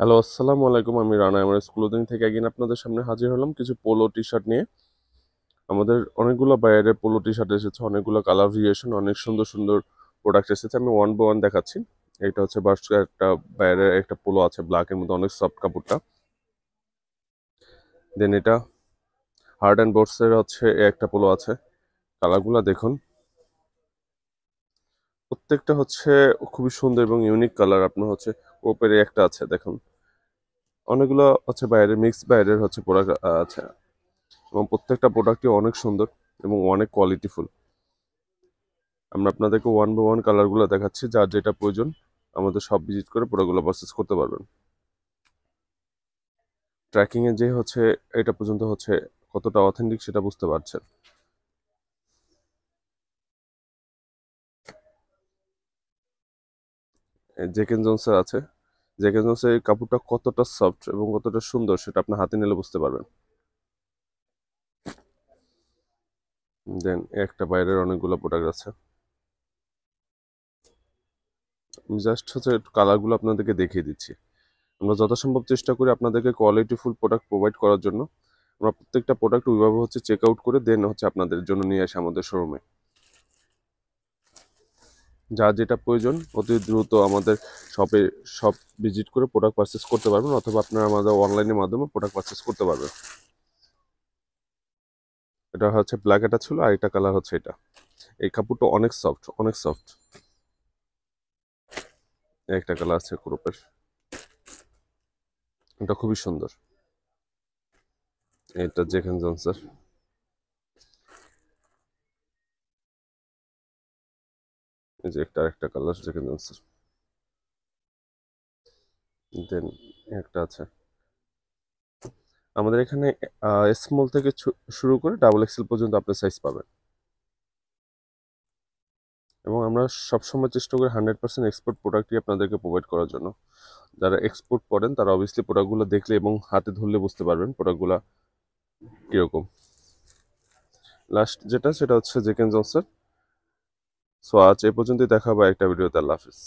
Hello, আসসালামু আলাইকুম। আমি রানা আমার ক্লোদিং থেকে একদিন আপনাদের সামনে হাজির হলাম কিছু পোলো টি শার্ট নিয়ে। আমাদের অনেকগুলো বাইরের পোলো টি শার্ট এসেছে, অনেকগুলো কালার ভেরিয়েশন, অনেক সুন্দর সুন্দর প্রোডাক্ট এসেছে। আমি ওয়ান বাই ওয়ান দেখাচ্ছি। এটা হচ্ছে বার্স্কার একটা বাইরের একটা পোলো আছে, ব্ল্যাকের মধ্যে অনেক সফট কাপড়টা। দেন এটা হার্ড অ্যান্ড বোর্ডসের হচ্ছে একটা পোলো আছে। কালারগুলো দেখুন, প্রত্যেকটা হচ্ছে খুবই সুন্দর এবং ইউনিক কালার। আপনার হচ্ছে কোপের একটা আছে দেখুন, অনেকগুলো হচ্ছে বাইরের মিক্স বাইরের হচ্ছে প্রোডাক্ট আছে, এবং প্রত্যেকটা প্রোডাক্টই অনেক সুন্দর এবং অনেক কোয়ালিটিফুল। আমরা আপনাদেরকে ওয়ান বাই ওয়ান কালারগুলো দেখাচ্ছি, যার যেটা প্রয়োজন আমাদের সব ভিজিট করে প্রোডাক্টগুলো পারচেস করতে পারবেন। ট্র্যাকিংয়ে যে হচ্ছে এটা পর্যন্ত হচ্ছে কতটা অথেন্টিক সেটা বুঝতে পারছেন। জেকেন জন্সের আছে, জেকেন জন্সের এই কাপড়টা কতটা সফট এবং কতটা সুন্দর সেটা আপনার হাতে নিলে বুঝতে পারবেন। দেন একটা বাইরের অনেকগুলো প্রোডাক্ট আছে। আমি জাস্ট হচ্ছে কালারগুলো আপনাদেরকে দেখিয়ে দিচ্ছি। আমরা যথাসম্ভব চেষ্টা করি আপনাদেরকে কোয়ালিটিফুল প্রোডাক্ট প্রোভাইড করার জন্য। আমরা প্রত্যেকটা প্রোডাক্ট ওইভাবে হচ্ছে চেক আউট করে দেন হচ্ছে আপনাদের জন্য নিয়ে আসি আমাদের শোরুমে। যার যেটা প্রয়োজন অতি দ্রুত আমাদের শপে শপ ভিজিট করে প্রোডাক্ট পারচেস করতে পারবেন, অথবা আপনারা আমাদের অনলাইনের মাধ্যমে প্রোডাক্ট পারচেস করতে পারবেন। এটা হচ্ছে ব্ল্যাক, এটা ছিল, আর এটা কালার হচ্ছে এটা। এই কাপড়টা অনেক সফট, অনেক সফট। একটা কালার আছে ক্রোপের, এটা খুবই সুন্দর। এটা জেকেন জনসের, এই যে একটা কালার জেকেন জনসের। দেন একটা আছে আমাদের এখানে স্মল থেকে শুরু করে ডাবল এক্সেল পর্যন্ত আপনি সাইজ পাবেন। এবং আমরা সবসময় চেষ্টা করি 100% এক্সপোর্ট প্রোডাক্টই আপনাদেরকে প্রোভাইড করার জন্য। যারা এক্সপোর্ট করেন তারা অবভিয়াসলি প্রোডাক্টগুলো দেখলে এবং হাতে ধরলে বুঝতে পারবেন প্রোডাক্টগুলো কীরকম। লাস্ট যেটা সেটা হচ্ছে জেকেন জনসের। সো আজ এ পর্যন্তই, দেখা হবে একটা ভিডিওতে। আল্লাহ হাফিজ।